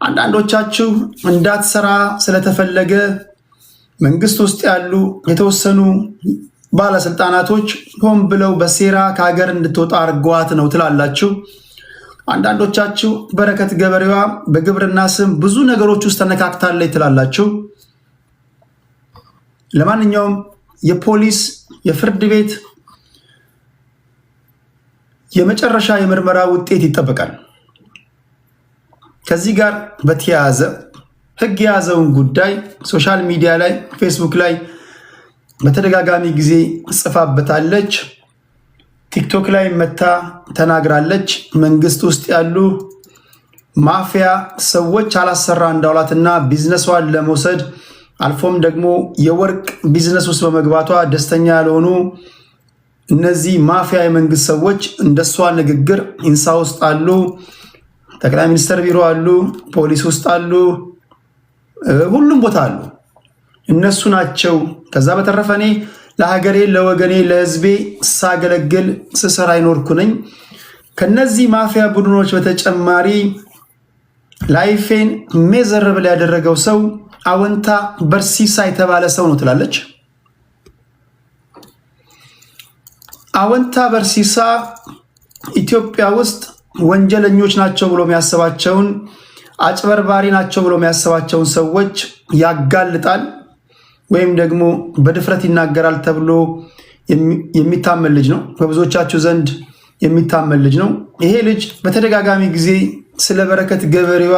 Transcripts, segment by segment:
አንዳንዶቻችሁ እንዳትሰራ ስለተፈለገ መንግስት ውስጥ ያሉ የተወሰኑ ባለስልጣናቶች ሆን ብለው በሴራ ከሀገር እንድትወጣ አርጓት ነው ትላላችሁ። አንዳንዶቻችሁ በረከት ገበሬዋ በግብርና ስም ብዙ ነገሮች ውስጥ ተነካክታለች ትላላችሁ። ለማንኛውም የፖሊስ የፍርድ ቤት የመጨረሻ የምርመራ ውጤት ይጠበቃል። ከዚህ ጋር በተያያዘ ህግ የያዘውን ጉዳይ ሶሻል ሚዲያ ላይ ፌስቡክ ላይ በተደጋጋሚ ጊዜ ጽፋበታለች። ቲክቶክ ላይ መታ ተናግራለች። መንግስት ውስጥ ያሉ ማፊያ ሰዎች አላሰራ እንዳውላትና ቢዝነሷን ለመውሰድ አልፎም ደግሞ የወርቅ ቢዝነስ ውስጥ በመግባቷ ደስተኛ ያልሆኑ እነዚህ ማፊያ የመንግስት ሰዎች እንደሷ ንግግር ኢንሳ ውስጥ አሉ፣ ጠቅላይ ሚኒስትር ቢሮ አሉ፣ ፖሊስ ውስጥ አሉ፣ ሁሉም ቦታ አሉ። እነሱ ናቸው። ከዛ በተረፈ እኔ ለሀገሬ ለወገኔ ለህዝቤ ሳገለግል ስሰራ ይኖርኩ ነኝ። ከነዚህ ማፊያ ቡድኖች በተጨማሪ ላይፌን ሜዘረብል ያደረገው ሰው አወንታ በርሲሳ የተባለ ሰው ነው ትላለች። አወንታ በርሲሳ ኢትዮጵያ ውስጥ ወንጀለኞች ናቸው ብሎ የሚያስባቸውን አጭበርባሪ ናቸው ብሎ የሚያስባቸውን ሰዎች ያጋልጣል ወይም ደግሞ በድፍረት ይናገራል ተብሎ የሚታመን ልጅ ነው። በብዙዎቻችሁ ዘንድ የሚታመን ልጅ ነው። ይሄ ልጅ በተደጋጋሚ ጊዜ ስለ በረከት ገበሬዋ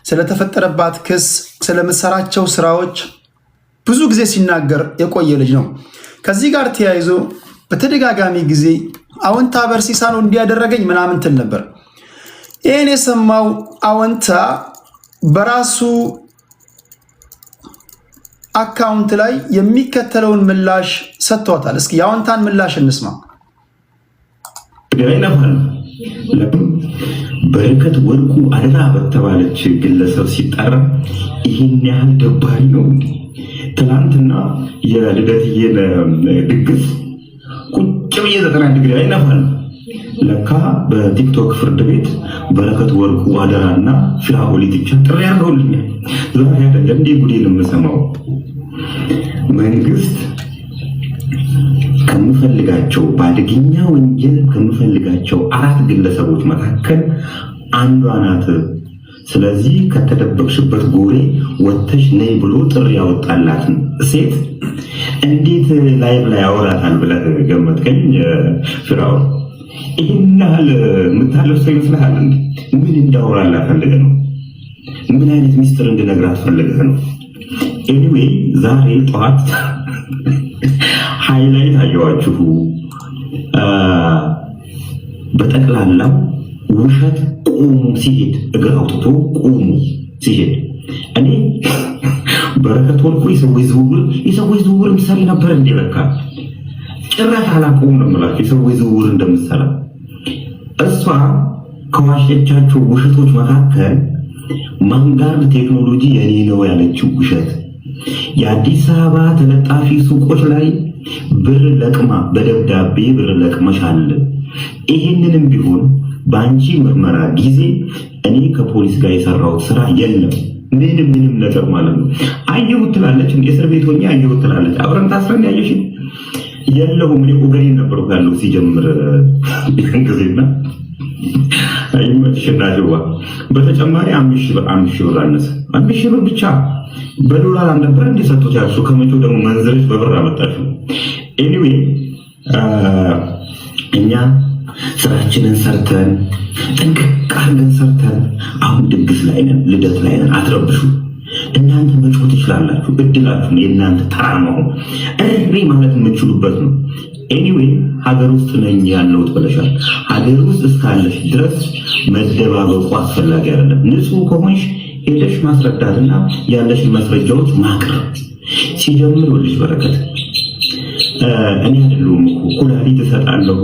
ስለተፈጠረባት ክስ፣ ስለምትሰራቸው ስራዎች ብዙ ጊዜ ሲናገር የቆየ ልጅ ነው። ከዚህ ጋር ተያይዞ በተደጋጋሚ ጊዜ አወንታ በርሲሳ ነው እንዲያደረገኝ ምናምን ትል ነበር። ይህን የሰማው አወንታ በራሱ አካውንት ላይ የሚከተለውን ምላሽ ሰጥቷታል። እስኪ የአወንታን ምላሽ እንስማ። በረከት ወርቁ አደራ በተባለች ግለሰብ ሲጠራ ይህን ያህል ደባሪ ነው። ትናንትና የልደትዬን ድግስ ቁጭ ብዬ 90 ዲግሪ ላይ ነበር። ለካ በቲክቶክ ፍርድ ቤት በረከት ወርቁ አደራና ፍራኦል ብቻ ጥሪ ያርገውልኛል። ዛሬ አይደለም እንዴ ጉዴን የምሰማው። መንግስት ከምፈልጋቸው ባድግኛ ወንጀል ከምፈልጋቸው 4 ግለሰቦች መካከል አንዷ ናት። ስለዚህ ከተደበቅሽበት ጎሬ ወተሽ ነይ ብሎ ጥሪ ያወጣላት ሴት እንዴት ላይቭ ላይ ያወራታል ብለህ ገመትከኝ? ፍራኦል ይህን ያህል የምታለብሰው ይመስልሃል? ምን እንዳወራላት ፈልገህ ነው? ምን አይነት ሚስጥር እንድነግራት ፈልገህ ነው? ኤኒዌይ ዛሬ ጠዋት ሃይላይት አየዋችሁ። በጠቅላላው ውሸት ቆሙ ሲሄድ እግር አውጥቶ ቆሙ ሲሄድ እኔ በረከት ወርቁ የሰዎች ዝውውር ምሳሌ ነበር እንዲረካ ጭራሽ አላቆም ነው የምላችሁ። የሰዎች ዝውውር እንደምትሰራ እሷ ከዋሸቻቸው ውሸቶች መካከል ማንጋርድ ቴክኖሎጂ የኔ ነው ያለችው ውሸት፣ የአዲስ አበባ ተለጣፊ ሱቆች ላይ ብር ለቅማ በደብዳቤ ብር ለቅመሻል። ይሄንንም ቢሆን በአንቺ ምርመራ ጊዜ እኔ ከፖሊስ ጋር የሰራሁት ስራ የለም ምንም ነገር ማለት ነው። አየሁት ትላለች፣ እስር ቤት ሆኜ አየሁት ትላለች። አብረን ታስረን ያየሽ የለሁም እኔ ኦገሬን ነበርኩ ያለው ሲጀምር ጊዜና አይመችሽና ጀዋ በተጨማሪ 5000 ብር አነሰ። 5000 ብር ብቻ በዶላር አልነበር እንዲሰጡት ያሱ ከመቼው ደግሞ መንዘርሽ በብር አመጣሽው። ኤኒዌይ እኛ ስራችንን ሰርተን ጥንቅቅ አድርገን ሰርተን አሁን ድግስ ላይ ነን፣ ልደት ላይ ነን። አትረብሹ። እናንተ መጮህ ትችላላችሁ፣ እድላችሁ የእናንተ ተራ ነው። እሪ ማለት የምትችሉበት ነው። ኤኒዌይ ሀገር ውስጥ ነኝ ያለሁት ብለሻል። ሀገር ውስጥ እስካለሽ ድረስ መደባበቁ አስፈላጊ አይደለም። ንጹህ ከሆንሽ ሄደሽ ማስረዳትና ያለሽን ማስረጃዎች ማቅረብ ሲጀምሩልሽ በረከት እኔ አይደለሁም እኮ ኩላሊት እሰጣለሁ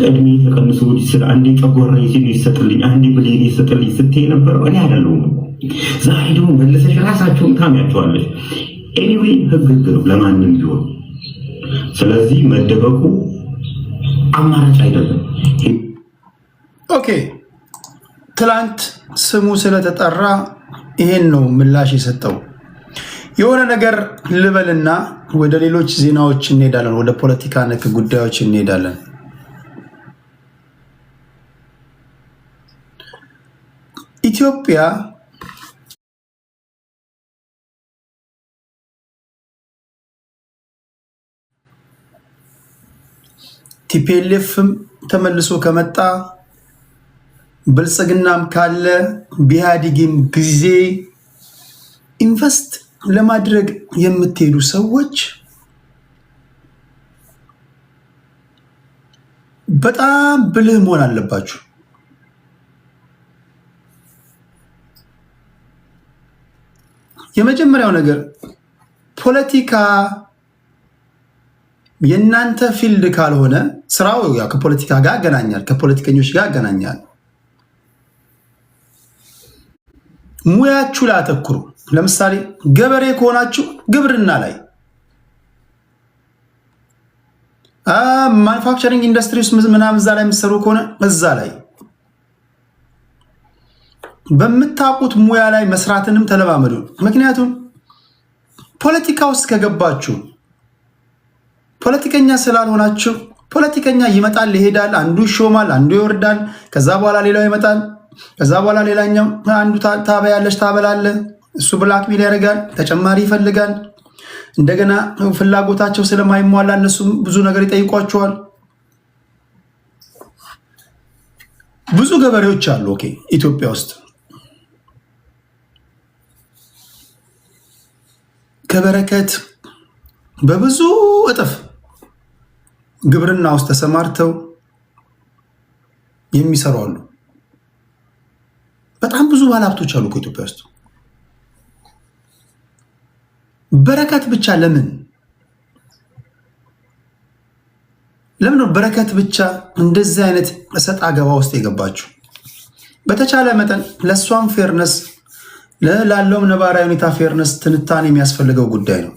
እድሜ ተቀንሶ ስለ አንዴ ጨጓራ ይሰጥልኝ አንዴ ብሌን ይሰጥልኝ ስትይ ነበር። እኔ አይደለሁም። ዛሬ ደግሞ መለሰሽ ራሳችሁን ታሚያቸዋለሽ። ኤኒዌይ ህግ ነው ለማንም ቢሆን። ስለዚህ መደበቁ አማራጭ አይደለም። ኦኬ ትላንት ስሙ ስለተጠራ ይሄን ነው ምላሽ የሰጠው። የሆነ ነገር ልበልና ወደ ሌሎች ዜናዎች እንሄዳለን፣ ወደ ፖለቲካ ነክ ጉዳዮች እንሄዳለን። ኢትዮጵያ ቲፒኤልኤፍም ተመልሶ ከመጣ ብልጽግናም ካለ ቢያድግም ጊዜ ኢንቨስት ለማድረግ የምትሄዱ ሰዎች በጣም ብልህ መሆን አለባችሁ። የመጀመሪያው ነገር ፖለቲካ የናንተ ፊልድ ካልሆነ ስራው ከፖለቲካ ጋር ያገናኛል፣ ከፖለቲከኞች ጋር ያገናኛል። ሙያችሁ ላይ አተኩሩ። ለምሳሌ ገበሬ ከሆናችሁ ግብርና ላይ፣ ማኑፋክቸሪንግ ኢንዱስትሪ ውስጥ ምናምን እዛ ላይ የምትሰሩ ከሆነ እዛ ላይ በምታውቁት ሙያ ላይ መስራትንም ተለማመዱ። ምክንያቱም ፖለቲካ ውስጥ ከገባችሁ ፖለቲከኛ ስላልሆናችሁ ፖለቲከኛ ይመጣል ይሄዳል፣ አንዱ ይሾማል፣ አንዱ ይወርዳል፣ ከዛ በኋላ ሌላው ይመጣል፣ ከዛ በኋላ ሌላኛው አንዱ ታበያለሽ ታበላለ፣ እሱ ብላክ ሜል ያደርጋል፣ ተጨማሪ ይፈልጋል። እንደገና ፍላጎታቸው ስለማይሟላ እነሱ ብዙ ነገር ይጠይቋቸዋል። ብዙ ገበሬዎች አሉ ኦኬ ኢትዮጵያ ውስጥ ከበረከት በብዙ እጥፍ ግብርና ውስጥ ተሰማርተው የሚሰሩ አሉ። በጣም ብዙ ባለሀብቶች አሉ ከኢትዮጵያ ውስጥ። በረከት ብቻ ለምን ነው በረከት ብቻ እንደዚህ አይነት እሰጥ አገባ ውስጥ የገባችሁ? በተቻለ መጠን ለሷም ፌርነስ ላለውም ነባራዊ ሁኔታ ፌርነስ ትንታኔ የሚያስፈልገው ጉዳይ ነው።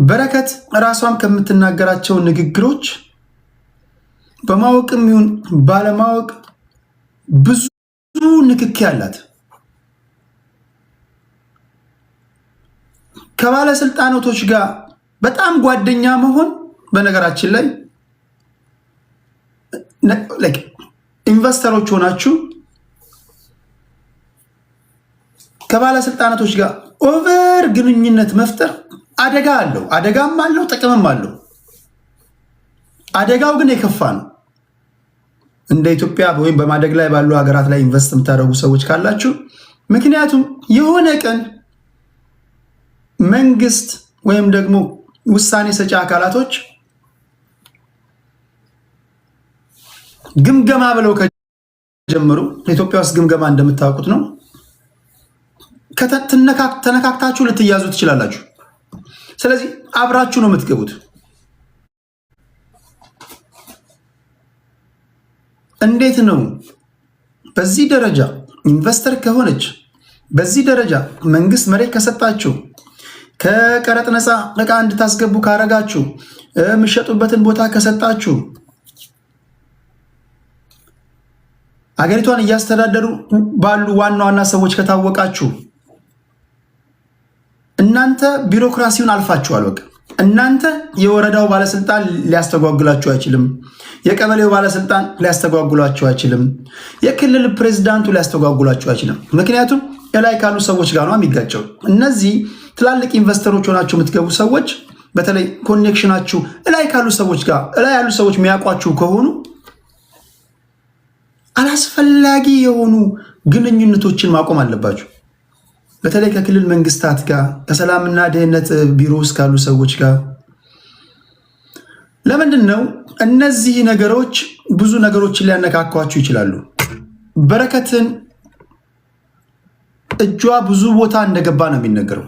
በረከት ራሷም ከምትናገራቸው ንግግሮች በማወቅም ይሁን ባለማወቅ ብዙ ንክኪ አላት። ከባለስልጣናቶች ጋር በጣም ጓደኛ መሆን በነገራችን ላይ ኢንቨስተሮች ሆናችሁ ከባለስልጣናቶች ጋር ኦቨር ግንኙነት መፍጠር አደጋ አለው። አደጋም አለው፣ ጥቅምም አለው። አደጋው ግን የከፋ ነው። እንደ ኢትዮጵያ ወይም በማደግ ላይ ባሉ ሀገራት ላይ ኢንቨስት የምታደርጉ ሰዎች ካላችሁ፣ ምክንያቱም የሆነ ቀን መንግስት ወይም ደግሞ ውሳኔ ሰጪ አካላቶች ግምገማ ብለው ከጀመሩ፣ ኢትዮጵያ ውስጥ ግምገማ እንደምታውቁት ነው። ተነካክታችሁ ልትያዙ ትችላላችሁ። ስለዚህ አብራችሁ ነው የምትገቡት። እንዴት ነው በዚህ ደረጃ ኢንቨስተር ከሆነች፣ በዚህ ደረጃ መንግስት መሬት ከሰጣችሁ፣ ከቀረጥ ነፃ እቃ እንድታስገቡ ካረጋችሁ፣ የምትሸጡበትን ቦታ ከሰጣችሁ፣ አገሪቷን እያስተዳደሩ ባሉ ዋና ዋና ሰዎች ከታወቃችሁ፣ እናንተ ቢሮክራሲውን አልፋችኋል። በቃ እናንተ የወረዳው ባለስልጣን ሊያስተጓጉላችሁ አይችልም። የቀበሌው ባለስልጣን ሊያስተጓጉላችሁ አይችልም። የክልል ፕሬዝዳንቱ ሊያስተጓጉላችሁ አይችልም። ምክንያቱም እላይ ካሉ ሰዎች ጋር ነው የሚጋጨው። እነዚህ ትላልቅ ኢንቨስተሮች ሆናችሁ የምትገቡ ሰዎች፣ በተለይ ኮኔክሽናችሁ እላይ ካሉ ሰዎች ጋር፣ እላይ ያሉ ሰዎች የሚያውቋችሁ ከሆኑ አላስፈላጊ የሆኑ ግንኙነቶችን ማቆም አለባችሁ። በተለይ ከክልል መንግስታት ጋር፣ ከሰላምና ደህንነት ቢሮ ውስጥ ካሉ ሰዎች ጋር። ለምንድን ነው እነዚህ ነገሮች ብዙ ነገሮችን ሊያነካኳችሁ ይችላሉ። በረከትን እጇ ብዙ ቦታ እንደገባ ነው የሚነገረው።